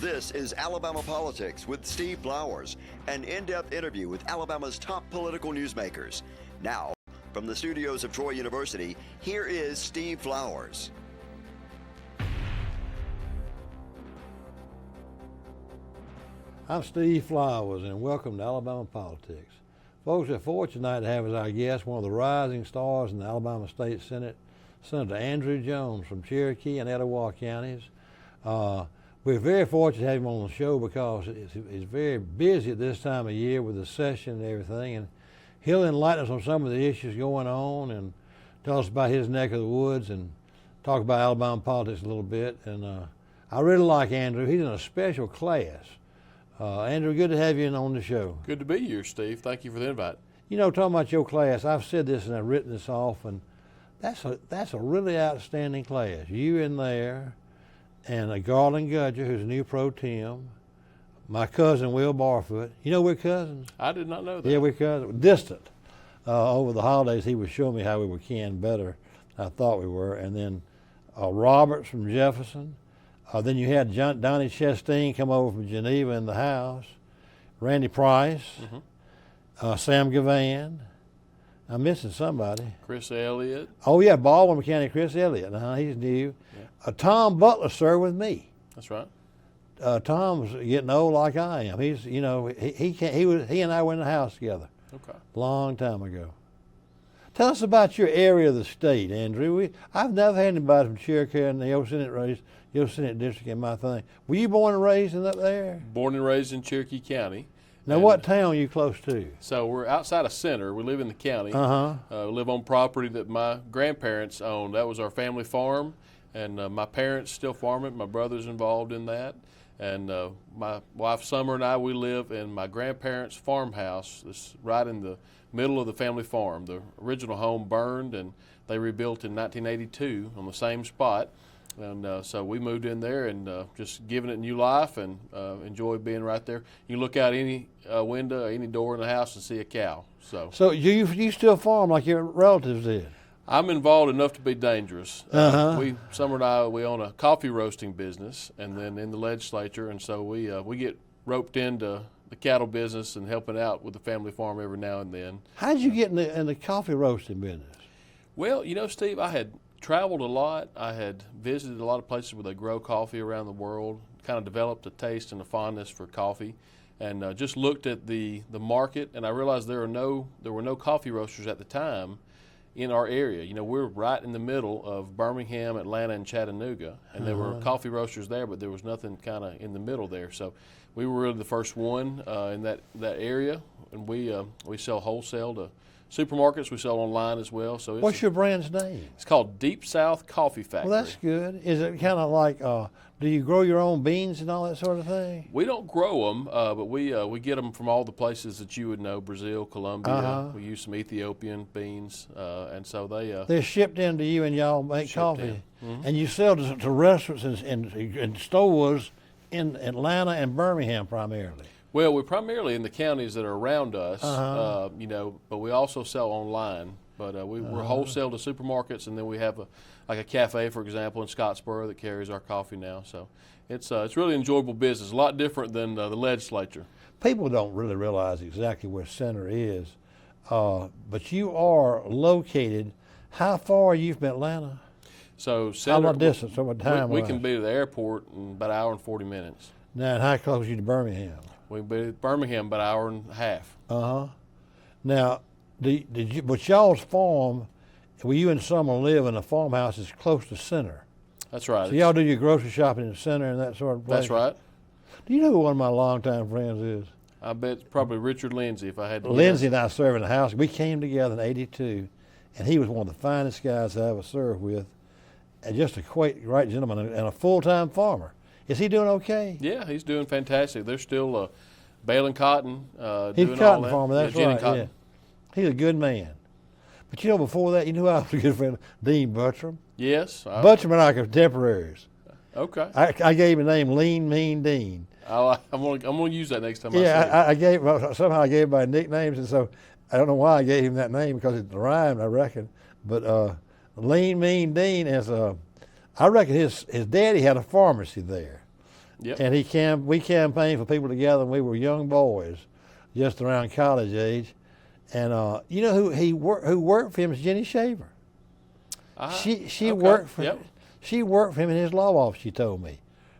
This is Alabama Politics with Steve Flowers, an in-depth interview with Alabama's top political newsmakers. Now, from the studios of Troy University, here is Steve Flowers. I'm Steve Flowers, and welcome to Alabama Politics. Folks, we're fortunate tonight to have as our guest one of the rising stars in the Alabama State Senate, Senator Andrew Jones from Cherokee and Etowah counties. We're very fortunate to have him on the show because he's very busy at this time of year with the session and everything, and he'll enlighten us on some of the issues going on and tell us about his neck of the woods and talk about Alabama politics a little bit. And I really like Andrew. He's in a special class. Andrew, good to have you on the show. Good to be here, Steve. Thank you for the invite. You know, talking about your class, I've said this and I've written this off, and that's a really outstanding class. You in there, and Garland Gudger, who's a new pro tem, my cousin Will Barfoot. You know we're cousins? I did not know that. Yeah, we're cousins. Distant. Over the holidays, he was showing me how we were kin better than I thought we were. And then Roberts from Jefferson. Then you had Donnie Chastain come over from Geneva in the House. Randy Price. Mm-hmm. Sam Gavan. I'm missing somebody. Chris Elliott. Oh, yeah, Baldwin County, Chris Elliott. He's new. Yeah. Tom Butler served with me. That's right. Tom's getting old like I am. He's, you know, he and I were in the House together. Okay. Long time ago. Tell us about your area of the state, Andrew. I've never had anybody from Cherokee in the Yosemite Senate District in my thing. Were you born and raised up there? Born and raised in Cherokee County. Now, what town are you close to? So we're outside of Center. We live in the county. We live on property that my grandparents owned. That was our family farm, and my parents still farm it. My brother's involved in that. And my wife Summer and I, we live in my grandparents' farmhouse. It's right in the middle of the family farm. The original home burned, and they rebuilt in 1982 on the same spot. And so we moved in there and just giving it new life, and enjoy being right there. You look out any window, any door in the house and see a cow. So you still farm like your relatives did? I'm involved enough to be dangerous. Summer and I, we own a coffee roasting business, and then in the legislature, and so we get roped into the cattle business and helping out with the family farm every now and then. How did you get in the coffee roasting business? Well, you know, Steve, I had traveled a lot. I had visited a lot of places where they grow coffee around the world, kind of developed a taste and a fondness for coffee, and just looked at the market, and I realized there were no coffee roasters at the time in our area. You know, we're right in the middle of Birmingham, Atlanta, and Chattanooga, and there were coffee roasters there, but there was nothing kind of in the middle there. So we were really the first one in that area, and we sell wholesale to supermarkets. We sell online as well. So what's your brand's name? It's called Deep South Coffee Factory. Well, that's good. Is it kind of like, do you grow your own beans and all that sort of thing? We don't grow them, but we get them from all the places that you would know: Brazil, Colombia. We use some Ethiopian beans, and so they're shipped into you, and y'all make coffee, and you sell to restaurants and stores in Atlanta and Birmingham primarily. Well, we're primarily in the counties that are around us, you know, but we also sell online. But we're wholesale to supermarkets, and then we have a cafe, for example, in Scottsboro that carries our coffee now. So it's really enjoyable business, a lot different than the legislature. People don't really realize exactly where Center is, but you are located. How far are you from Atlanta? So Center, how long distance? What time? We can be to the airport in about an hour and 40 minutes. Now, and how close are you to Birmingham? We can be to Birmingham about an hour and a half. Now, but y'all's farm, where you and Summer live in a farmhouse, is close to Center. That's right. So y'all do your grocery shopping in the Center and that sort of place? That's right. Do you know who one of my longtime friends is? I bet it's probably Richard Lindsay, if I had to guess. Lindsay and I served in the house. We came together in '82, and he was one of the finest guys I ever served with, and just a great gentleman and a full-time farmer. Is he doing okay? Yeah, he's doing fantastic. They're still baling cotton, he's doing a cotton all that. farmer, that's right. Yeah. He's a good man. But you know, before that, you knew I was a good friend, Dean Buttram. Yes. Buttram and I are contemporaries. Okay. I gave him the name Lean Mean Dean. I'm gonna use that next time. Yeah, I gave somehow I gave everybody nicknames, and so I don't know why I gave him that name because it rhymed, I reckon. But Lean Mean Dean is I reckon his daddy had a pharmacy there, Yep. And we campaigned for people together when we were young boys, just around college age. And you know who worked for him is Jenny Shaver. She okay. worked for Yep. she worked for him in his law office. She told me.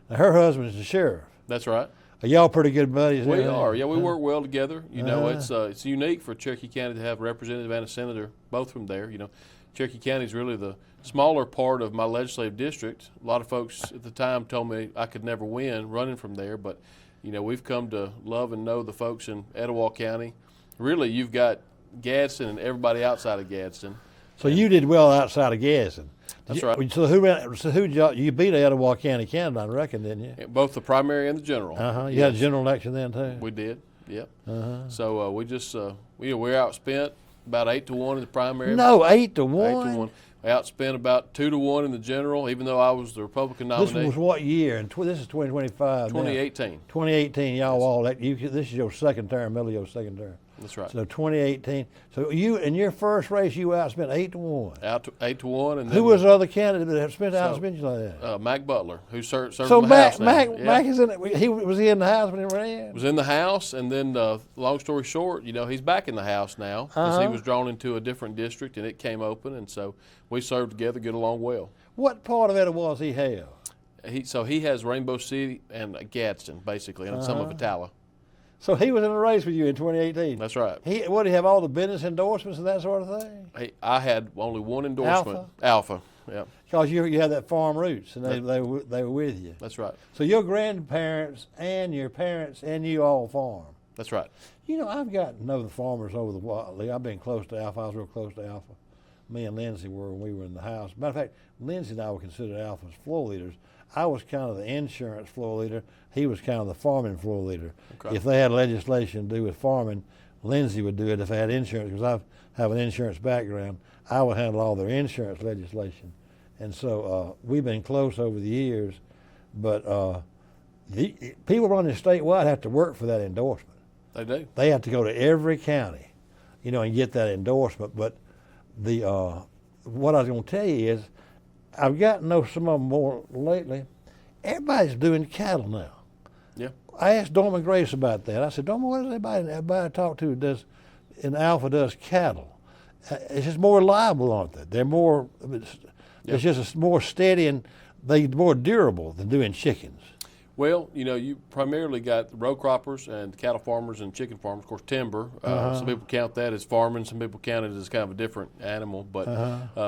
Now, her husband is the sheriff. That's right. Are y'all pretty good buddies? We there? are. Yeah, we work well together. You know, it's unique for Cherokee County to have a representative and a senator both from there. You know, Cherokee County is really the smaller part of my legislative district. A lot of folks at the time told me I could never win running from there, but you know, we've come to love and know the folks in Etowah County. Really, you've got Gadsden and everybody outside of Gadsden. So you did well outside of Gadsden. That's right. So you beat Etowah County, Canada, I reckon, didn't you? Both the primary and the general. You had a general election then too. We did. Yep. So we just we're outspent about 8-1 in the primary. No, 8-1. 8-1. We outspent about 2-1 in the general, even though I was the Republican nominee. This was what year? And this is 2025. 2018. Now. 2018. Y'all all this is your second term, middle of your second term. That's right. So 2018. So you in your first race, you outspent 8-1. 8-1, and then who was the other candidate that outspent you like that? Mac Butler, who served so in the House now. Mac is in it. Was he in the House when he ran? Was in the House, and then long story short, you know, he's back in the House now because he was drawn into a different district, and it came open, and so we served together, get along well. What part of Etowah was he held? He has Rainbow City and Gadsden basically, and some of Atala. So he was in a race with you in 2018. That's right. Did he have all the business endorsements and that sort of thing? I had only one endorsement. Alpha. Yeah. Because you had that farm roots, and they were with you. That's right. So your grandparents and your parents and you all farm. That's right. You know, I've gotten to know the farmers over the while. I've been close to Alpha. I was real close to Alpha. Me and Lindsay were when we were in the House. Matter of fact, Lindsay and I were considered Alpha's floor leaders. I was kind of the insurance floor leader. He was kind of the farming floor leader. Okay. If they had legislation to do with farming, Lindsay would do it. If they had insurance, because I have an insurance background, I would handle all their insurance legislation. And so we've been close over the years, but people running statewide have to work for that endorsement. They do. They have to go to every county, you know, and get that endorsement. But what I was going to tell you is, I've gotten to know some of them more lately. Everybody's doing cattle now. Yeah. I asked Dorman Grace about that. I said, Dorman, what does everybody I talk to in Alpha does cattle? It's just more reliable, aren't they? They're more, it's just more steady and they're more durable than doing chickens. Well, you know, you primarily got the row croppers and cattle farmers and chicken farmers. Of course, timber. Some people count that as farming. Some people count it as kind of a different animal. But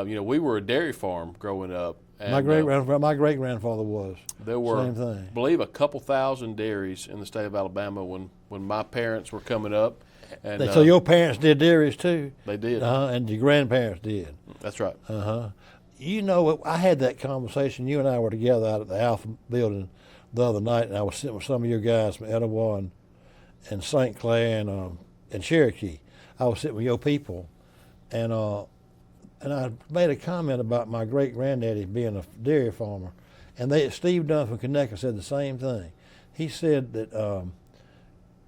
you know, we were a dairy farm growing up. And, my great grandfather was. There were, same thing. I believe, a couple thousand dairies in the state of Alabama when my parents were coming up. And so your parents did dairies too. They did. And your grandparents did. That's right. You know, I had that conversation. You and I were together out at the Alpha building the other night, and I was sitting with some of your guys from Etowah and St. Clair and Cherokee. I was sitting with your people, and I made a comment about my great granddaddy being a dairy farmer, and Steve Dunn from Connecticut said the same thing. He said that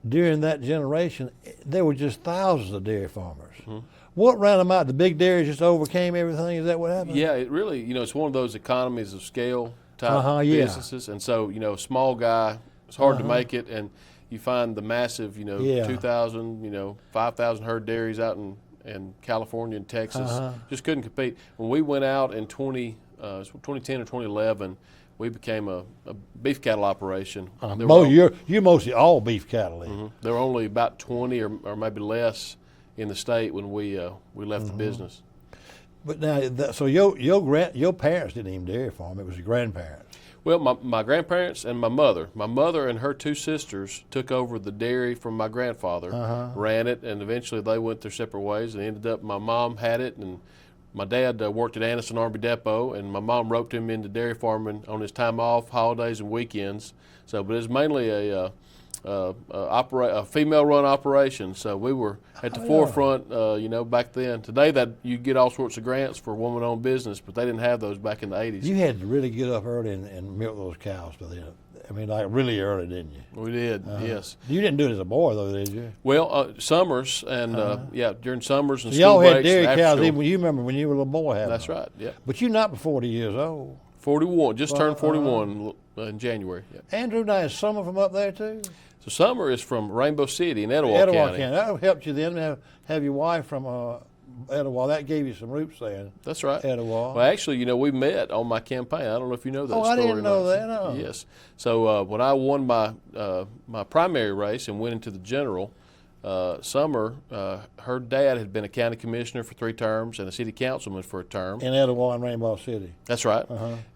during that generation, there were just thousands of dairy farmers. What ran them out? The big dairies just overcame everything. Is that what happened? Yeah, it really, you know, it's one of those economies of scale type businesses, and so, you know, a small guy, it's hard to make it, and you find the massive, you know, 2,000, you know, 5,000 herd dairies out in California and Texas, just couldn't compete. When we went out in 2010 or 2011, we became a beef cattle operation. You're mostly all beef cattle. There were only about 20 or maybe less in the state when we left the business. But now, so your parents didn't even dairy farm. It was your grandparents. Well, my grandparents and my mother. My mother and her two sisters took over the dairy from my grandfather, ran it, and eventually they went their separate ways. And ended up, my mom had it, and my dad worked at Anderson Army Depot, and my mom roped him into dairy farming on his time off, holidays, and weekends. So, but it was mainly a female-run operation, so we were at the forefront, you know, back then. Today, that you get all sorts of grants for woman-owned business, but they didn't have those back in the 80s. You had to really get up early and milk those cows for them. I mean, like really early, didn't you? We did, yes. You didn't do it as a boy, though, did you? Well, summers and during summers and so school y'all had breaks. dairy cows. School. Even you remember when you were a little boy having That's them. right. Yeah. But you're not 40 years old. 41, just turned 41 in January. Yep. Andrew, now is Summer from up there too? So Summer is from Rainbow City in Etowah County. That helped you then to have your wife from Etowah. That gave you some roots there. That's right. Etowah. Well, actually, we met on my campaign. I don't know if you know that story. I didn't know that. No. Yes. So when I won my primary race and went into the general, Summer, her dad had been a county commissioner for 3 terms and a city councilman for a term. In Etowah and Rainbow City. That's right.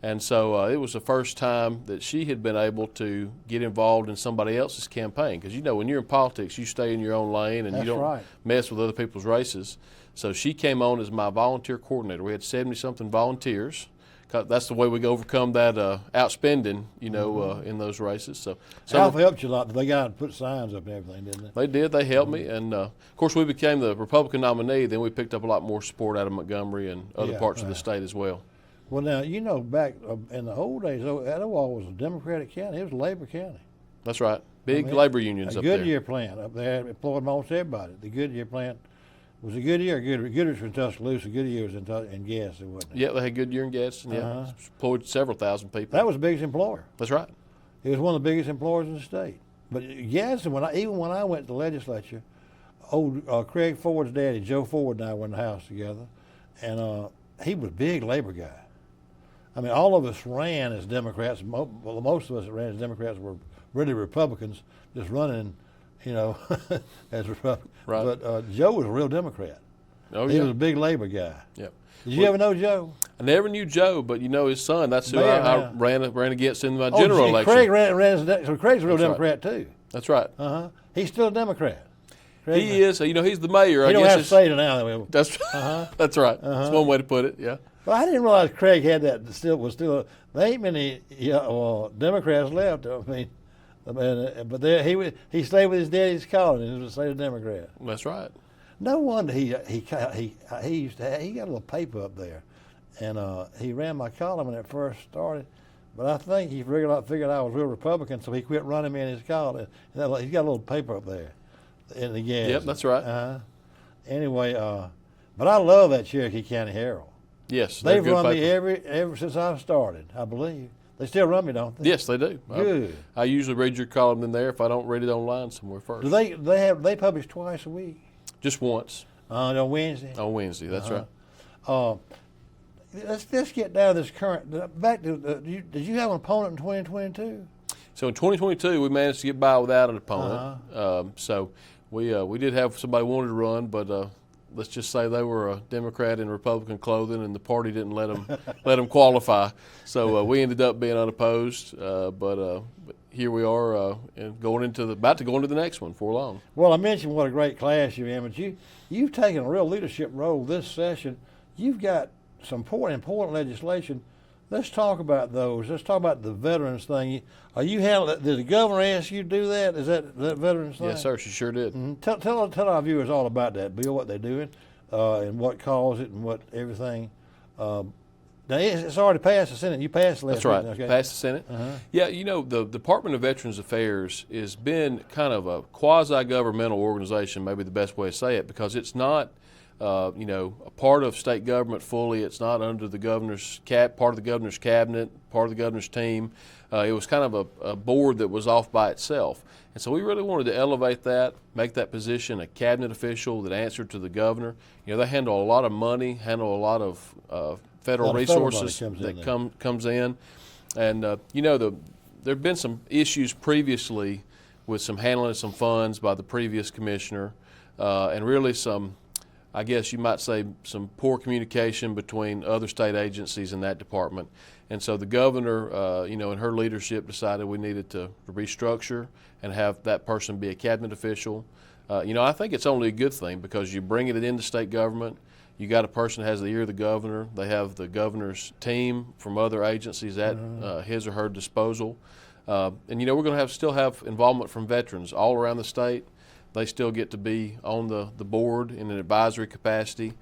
And so it was the first time that she had been able to get involved in somebody else's campaign. Because, when you're in politics, you stay in your own lane and you don't mess with other people's races. So she came on as my volunteer coordinator. We had 70-something volunteers. That's the way we overcome that outspending, in those races. So Alpha helped you a lot. They got to put signs up and everything, didn't they? They did. They helped me, and of course we became the Republican nominee. Then we picked up a lot more support out of Montgomery and other parts of the state as well. Well, now back in the old days, Etowah was a Democratic county. It was a Labor county. That's right. Big labor unions up there. The Goodyear plant up there employed almost everybody. The Goodyear plant. Was it Goodyear or Goodyear? Goodyear was in Tuscaloosa. Goodyear was in Gadsden, wasn't it? Yeah, they had Goodyear and Gadsden. Yeah, employed several thousand people. That was the biggest employer. That's right. It was one of the biggest employers in the state. But Gadsden, even when I went to the legislature, Craig Ford's daddy, Joe Ford, and I were in the house together, and he was a big labor guy. I mean, all of us ran as Democrats. Most of us that ran as Democrats were really Republicans, just running, as Republicans. Right. But Joe was a real Democrat. Oh, he was a big labor guy. Yep. Did you ever know Joe? I never knew Joe, but his son. That's who I ran against in my general election. Craig so Craig's a real Democrat too. That's right. He's still a Democrat. He is. He's the mayor. He don't have to say it now. That's that's right. That's one way to put it. Yeah. Well, I didn't realize Craig had that. There ain't many Democrats left. I mean, but he stayed with his daddy's colony and was a Democrat. That's right. No wonder he got a little paper up there, and he ran my column when it first started. But I think he figured I was real Republican, so he quit running me in his column. And he's got a little paper up there in the gas. Yep, that's right. Anyway, but I love that Cherokee County Herald. Yes, they've run me ever since I've started, I believe. They still run me, don't they? Yes, they do. Good. I usually read your column in there if I don't read it online somewhere first. Do they publish twice a week? Just once. On Wednesday? On Wednesday, that's right. Let's get down to this current. Back to did you have an opponent in 2022? So in 2022, we managed to get by without an opponent. So we did have somebody wanted to run, but let's just say they were a Democrat in Republican clothing, and the party didn't let them qualify. So we ended up being unopposed. But here we are, and about to go into the next one for long. Well, I mentioned what a great class you're in, but you've taken a real leadership role this session. You've got some important legislation. Let's talk about those. Let's talk about the veterans thing. Are you handling? Did the governor ask you to do that? Is that veterans thing? Yes, sir. She sure did. Mm-hmm. Tell our viewers all about that, Bill. What they're doing, and what caused it, and what everything. Now it's already passed the Senate. You passed the last. That's right. Okay. Passed the Senate. Yeah, the Department of Veterans Affairs has been kind of a quasi-governmental organization, maybe the best way to say it, because it's not. A part of state government fully. It's not under the governor's part of the governor's cabinet, part of the governor's team. It was kind of a board that was off by itself. And so we really wanted to elevate that, make that position a cabinet official that answered to the governor. They handle a lot of money, handle a lot of federal resources that comes in. And, there have been some issues previously with some handling of some funds by the previous commissioner, and really some, I guess you might say, some poor communication between other state agencies in that department. And so the governor, in her leadership, decided we needed to restructure and have that person be a cabinet official. I think it's only a good thing because you bring it into state government. You got a person that has the ear of the governor. They have the governor's team from other agencies at his or her disposal. And, we're going to still have involvement from veterans all around the state. They still get to be on the board in an advisory capacity.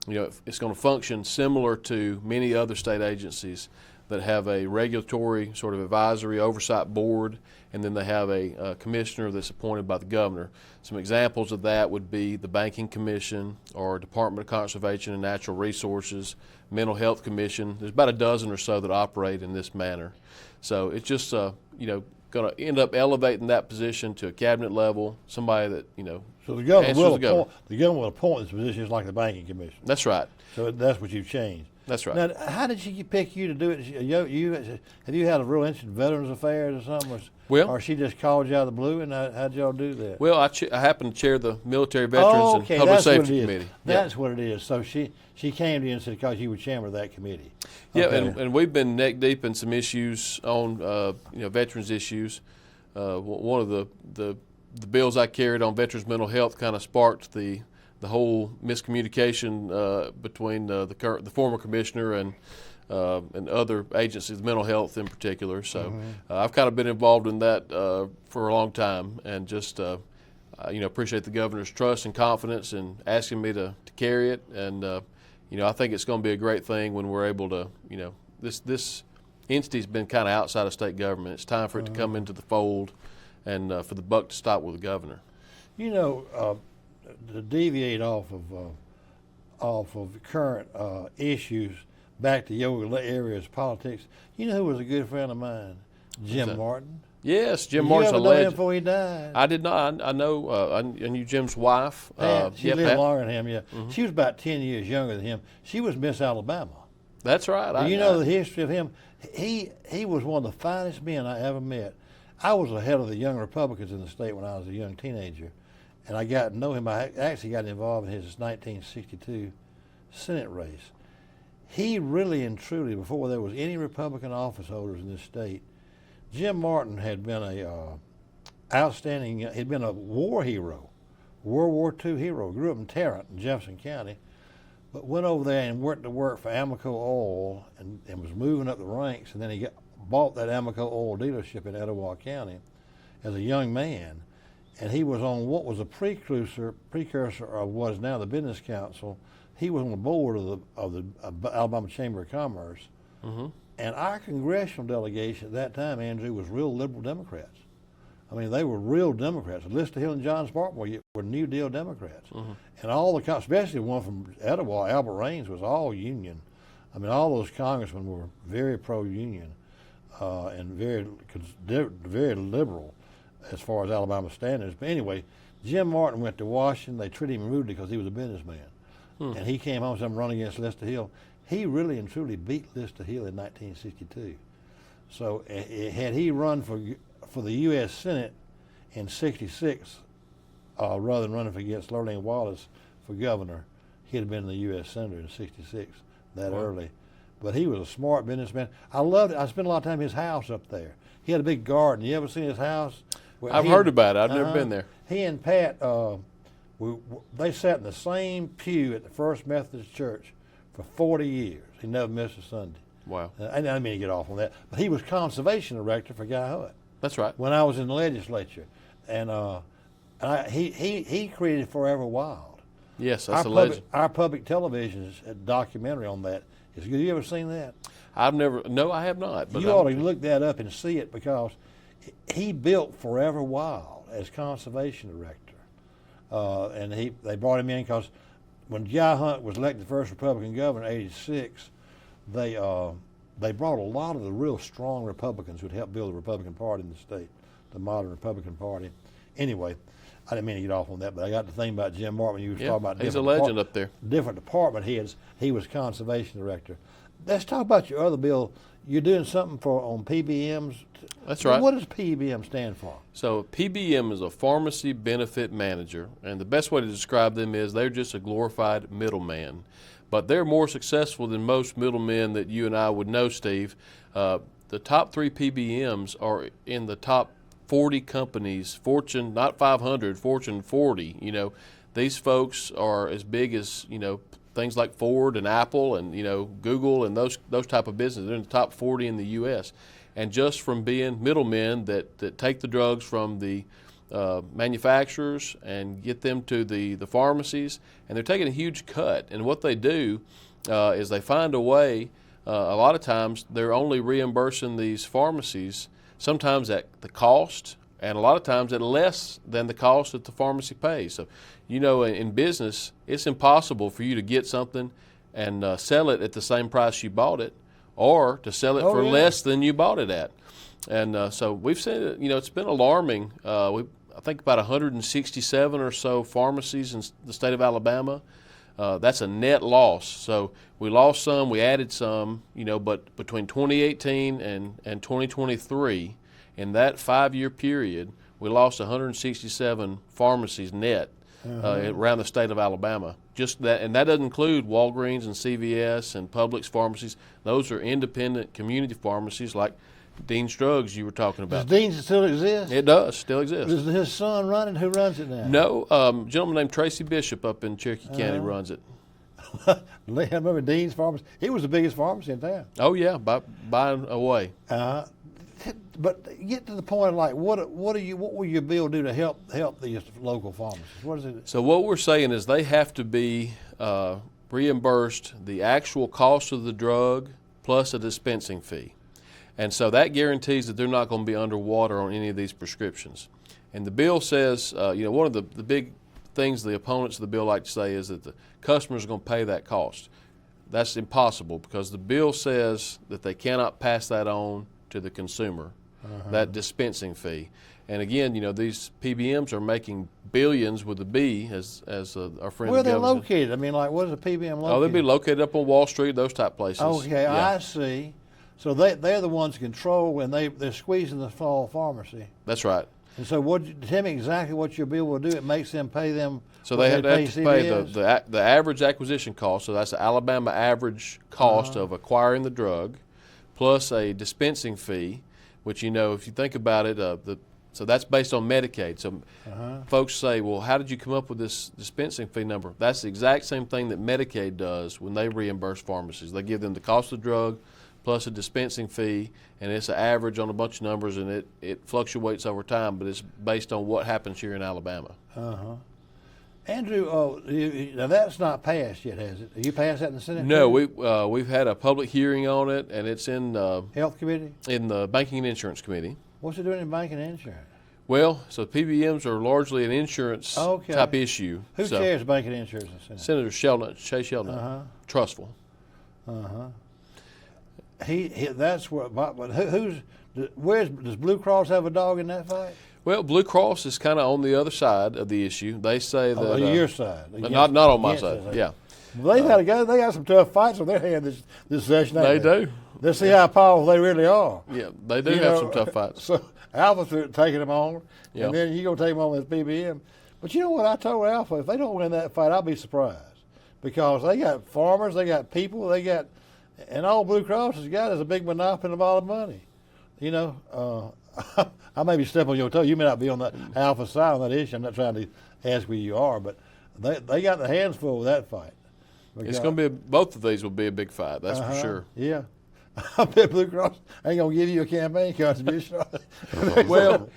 It's going to function similar to many other state agencies. that have a regulatory sort of advisory oversight board, and then they have a commissioner that's appointed by the governor. Some examples of that would be the Banking Commission or Department of Conservation and Natural Resources, Mental Health Commission. There's about a dozen or so that operate in this manner. So it's just, going to end up elevating that position to a cabinet level, somebody that, So the government answers will the governor. appoint these positions like the Banking Commission. That's right. So that's what you've changed. That's right. Now, how did she pick you to do it? Have you had a real interest in Veterans Affairs or something? Or she just called you out of the blue, and how'd y'all do that? Well, I happen to chair the Military Veterans and Public Safety Committee. That's what it is. So she came to you and said, because you were chairman of that committee. Yeah, Okay. and we've been neck deep in some issues on veterans issues. One of the bills I carried on veterans mental health kind of sparked the whole miscommunication between the former commissioner and other agencies, mental health in particular. So I've kind of been involved in that for a long time, and just appreciate the governor's trust and confidence in asking me to carry it. And I think it's going to be a great thing when we're able to, this entity's been kind of outside of state government. It's time for it to come into the fold, and for the buck to stop with the governor. To deviate off of current issues back to your area's politics, you know who was a good friend of mine? Jim Martin. Yes, Jim Did Martin's you a ever know him legend. before he died? I did not. I know. I knew Jim's wife. Pat, she lived Pat. longer than him. Yeah, she was about 10 years younger than him. She was Miss Alabama. That's right. Do you know the history of him? He was one of the finest men I ever met. I was the head of the Young Republicans in the state when I was a young teenager, and I got to know him. I actually got involved in his 1962 Senate race. He really and truly, before there was any Republican office holders in this state, Jim Martin had been he'd been a war hero, World War II hero. Grew up in Tarrant in Jefferson County, but went over there and worked for Amoco Oil and was moving up the ranks, and then he bought that Amoco Oil dealership in Etowah County as a young man, and he was on what was a precursor of what is now the Business Council. He was on the board of the Alabama Chamber of Commerce, and our congressional delegation at that time, Andrew, was real liberal Democrats. I mean, they were real Democrats. Lister Hill and John Sparkmore were New Deal Democrats, and all especially one from Etowah, Albert Raines, was all Union. I mean, all those congressmen were very pro-union and very liberal as far as Alabama standards. But anyway, Jim Martin went to Washington. They treated him rudely because he was a businessman. And he came home and said, running against Lister Hill. He really and truly beat Lister Hill in 1962. So had he run for the U.S. Senate in 66, rather than running against Lurleen Wallace for governor, he'd have been the U.S. Senator in 66 early. But he was a smart businessman. I loved it. I spent a lot of time in his house up there. He had a big garden. You ever seen his house? I've heard about it. I've never been there. He and Pat, they sat in the same pew at the First Methodist Church for 40 years. He never missed a Sunday. Wow. I didn't mean to get off on that, but he was conservation director for Guy Hutt That's right. when I was in the legislature, and he created Forever Wild. Yes, that's a legend. Our public television's documentary on that is good. You ever seen that? No, I have not. But You ought to look that up and see it, because he built Forever Wild as conservation director. And they brought him in because when Guy Hunt was elected the first Republican governor in '86, they brought a lot of the real strong Republicans who'd helped build the Republican Party in the state, the modern Republican Party. Anyway, I didn't mean to get off on that, but I got to think about Jim Martin. You were talking about he's a legend up there. Different department heads. He was conservation director. Let's talk about your other bill. You're doing something on PBMs. That's right. What does PBM stand for? So PBM is a pharmacy benefit manager, and the best way to describe them is they're just a glorified middleman. But they're more successful than most middlemen that you and I would know, Steve. The top 3 PBMs are in the top 40 companies, Fortune, not 500, Fortune 40. These folks are as big as, things like Ford and Apple and, Google and those type of businesses. They're in the top 40 in the U.S. And just from being middlemen that take the drugs from the manufacturers and get them to the pharmacies, and they're taking a huge cut. And what they do is they find a way a lot of times they're only reimbursing these pharmacies sometimes at the cost, and a lot of times at less than the cost that the pharmacy pays. So, you know, in business, it's impossible for you to get something and sell it at the same price you bought it, or to sell it for less than you bought it at. And so we've seen it, you know, it's been alarming. I think about 167 or so pharmacies in the state of Alabama. That's a net loss. So we lost some, we added some, you know, but between 2018 and 2023, in that 5-year period, we lost 167 pharmacies net around the state of Alabama. Just that, and that doesn't include Walgreens and CVS and Publix pharmacies. Those are independent community pharmacies like Dean's Drugs you were talking about. Does Dean's still exist? It does, still exists. Does his son run it? Who runs it now? No, a gentleman named Tracy Bishop up in Cherokee County runs it. I remember Dean's Pharmacy. He was the biggest pharmacy in town. Oh yeah, by and away. But get to the point, like what will your bill do to help these local pharmacies? What is it? So what we're saying is they have to be reimbursed the actual cost of the drug plus a dispensing fee. And so that guarantees that they're not going to be underwater on any of these prescriptions. And the bill says, you know, one of the big things the opponents of the bill like to say is that the customers are going to pay that cost. That's impossible because the bill says that they cannot pass that on to the consumer, that dispensing fee. And again, you know, these PBMs are making billions with a B, as our friend. Where are they located? I mean, like, what is a PBM located? Oh, they'd be located up on Wall Street, those type places. Okay, yeah. I see. So they're the ones control when they're squeezing the small pharmacy. That's right. And so tell me exactly what your bill will do. It makes them pay them. So they have to pay the average acquisition cost. So that's the Alabama average cost of acquiring the drug, plus a dispensing fee, which, you know, if you think about it, so that's based on Medicaid. So folks say, well, how did you come up with this dispensing fee number? That's the exact same thing that Medicaid does when they reimburse pharmacies. They give them the cost of the drug plus a dispensing fee, and it's an average on a bunch of numbers, and it fluctuates over time, but it's based on what happens here in Alabama. Andrew, now that's not passed yet, has it? Have you passed that in the Senate? No, we've had a public hearing on it, and it's in Health Committee? In the Banking and Insurance Committee. What's it doing in banking and insurance? Well, so PBMs are largely an insurance type issue. Who chairs banking and insurance in the Senate? Senator Sheldon, Shay Sheldon, trustful. That's what. But does Blue Cross have a dog in that fight? Well, Blue Cross is kind of on the other side of the issue. They say that your side, not on my side. Yeah, well, they've had to go. They got some tough fights on their hand this session. They do. Let's see how powerful they really are. Yeah, they do have some tough fights. So Alpha's taking them on, and then you're gonna take them on with PBM. But you know what? I told Alpha, if they don't win that fight, I'll be surprised, because they got farmers, they got people, and all Blue Cross has got is a big monopoly of all the money. You know, I may be stepping on your toe. You may not be on the Alpha side on that issue. I'm not trying to ask where you are, but they got their hands full with that fight. It's going to be both of these will be a big fight. That's for sure. Yeah. I bet Blue Cross ain't going to give you a campaign contribution. Well,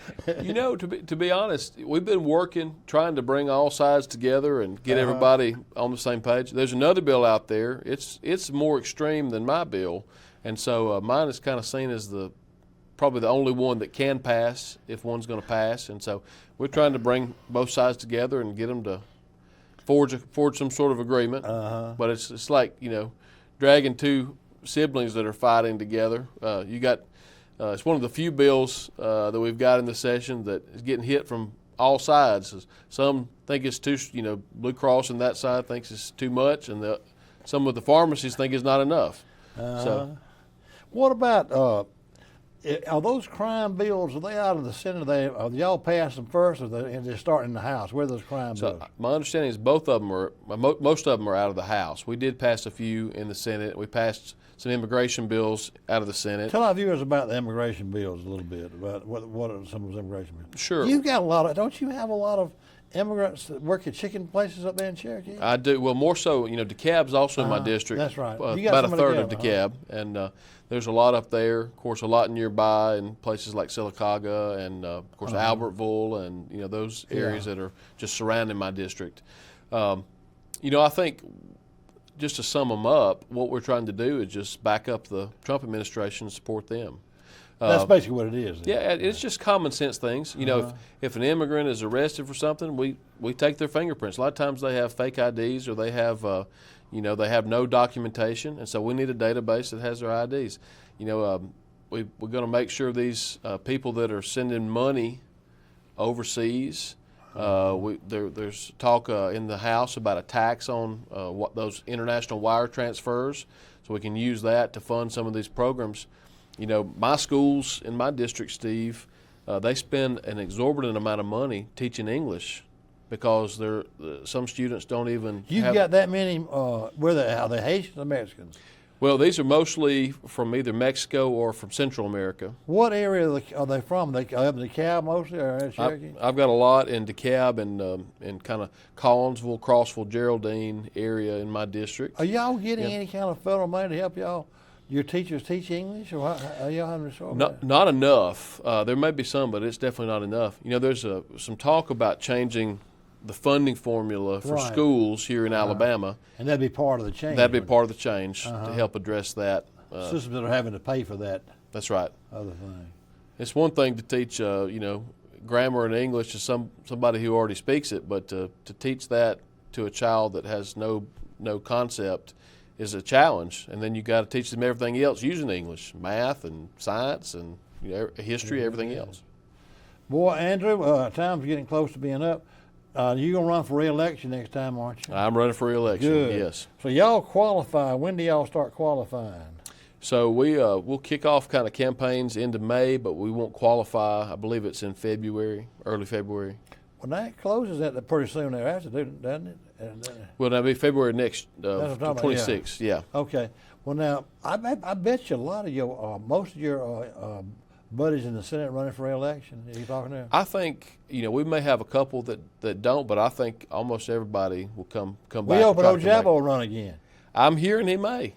you know, to be honest, we've been working, trying to bring all sides together and get everybody on the same page. There's another bill out there. It's more extreme than my bill, and so mine is kind of seen as probably the only one that can pass if one's going to pass. And so we're trying to bring both sides together and get them to forge some sort of agreement. But it's like, you know, dragging two siblings that are fighting together. You got it's one of the few bills that we've got in the session that is getting hit from all sides. Some think it's too, you know, Blue Cross and that side thinks it's too much, and some of the pharmacies think it's not enough. So, what about are those crime bills? Are they out of the Senate? Are y'all pass them first, or they're starting in the House? Where are those crime bills? My understanding is both of them most of them are out of the House. We did pass a few in the Senate. We passed some immigration bills out of the Senate. Tell our viewers about the immigration bills a little bit, about what are some of those immigration bills. Sure. You've got don't you have a lot of immigrants that work at chicken places up there in Cherokee? I do. Well, more so, you know, DeKalb's also in my district. That's right. About a third of DeKalb. And there's a lot up there. Of course, a lot nearby in places like Sylacauga and, of course, Albertville and, you know, those areas that are just surrounding my district. You know, I think just to sum them up, what we're trying to do is just back up the Trump administration and support them. That's basically what it is. Yeah, it's just common sense things. You know, if an immigrant is arrested for something, we take their fingerprints. A lot of times they have fake IDs or they have, they have no documentation, and so we need a database that has their IDs. You know, we're going to make sure these people that are sending money overseas. There's talk in the House about a tax on what those international wire transfers, so we can use that to fund some of these programs. You know, my schools in my district, Steve, they spend an exorbitant amount of money teaching English because some students don't even. You've got that many. Are they Haitians or Mexicans? Well, these are mostly from either Mexico or from Central America. What area are they from? They up in DeKalb mostly, or in Cherokee? I've got a lot in DeKalb and kind of Collinsville, Crossville, Geraldine area in my district. Are y'all getting any kind of federal money to help y'all? Your teachers teach English, or are y'all having to sort of not enough. There may be some, but it's definitely not enough. You know, there's some talk about changing the funding formula for schools here in Alabama. And that'd be part of the change. That'd be part of the change to help address that. Systems that are having to pay for that. That's right. Other thing. It's one thing to teach, grammar and English to somebody who already speaks it, but to teach that to a child that has no concept is a challenge. And then you got to teach them everything else using English, math and science and history, everything else. Boy, Andrew, time's getting close to being up. You're going to run for re-election next time, aren't you? I'm running for re-election, Good. Yes. So y'all qualify. When do y'all start qualifying? So we'll kick off kind of campaigns into May, but we won't qualify. I believe it's in February, early February. Well, that closes that pretty soon thereafter, doesn't it? Well, that'll be February next, 26th, yeah. Okay. Well, now, I bet you a lot of most of your buddies in the Senate running for re-election. Are you talking to them? I think, we may have a couple that don't, but I think almost everybody will come back. We hope Ojabo will run again. I'm hearing he may.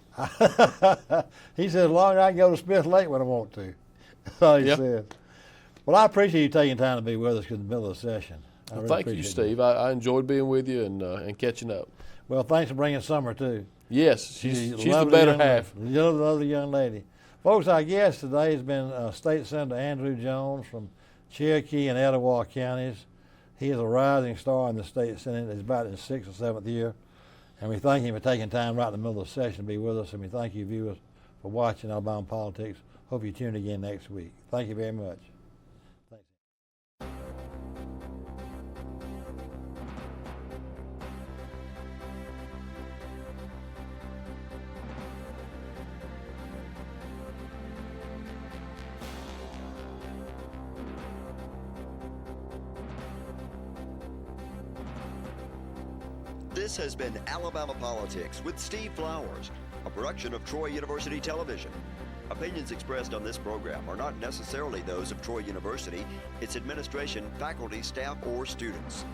He said, as long as I can go to Smith Lake when I want to. That's all he said. Well, I appreciate you taking time to be with us in the middle of the session. Well, thank you, Steve. I enjoyed being with you and catching up. Well, thanks for bringing Summer, too. Yes, she's the better half. Lovely young lady. Folks, our guest today has been State Senator Andrew Jones from Cherokee and Etowah counties. He is a rising star in the State Senate. He's about in his 6th or 7th year. And we thank him for taking time right in the middle of the session to be with us. And we thank you, viewers, for watching Alabama Politics. Hope you tune again next week. Thank you very much. Thanks. This has been Alabama Politics with Steve Flowers, a production of Troy University Television. Opinions expressed on this program are not necessarily those of Troy University, its administration, faculty, staff, or students.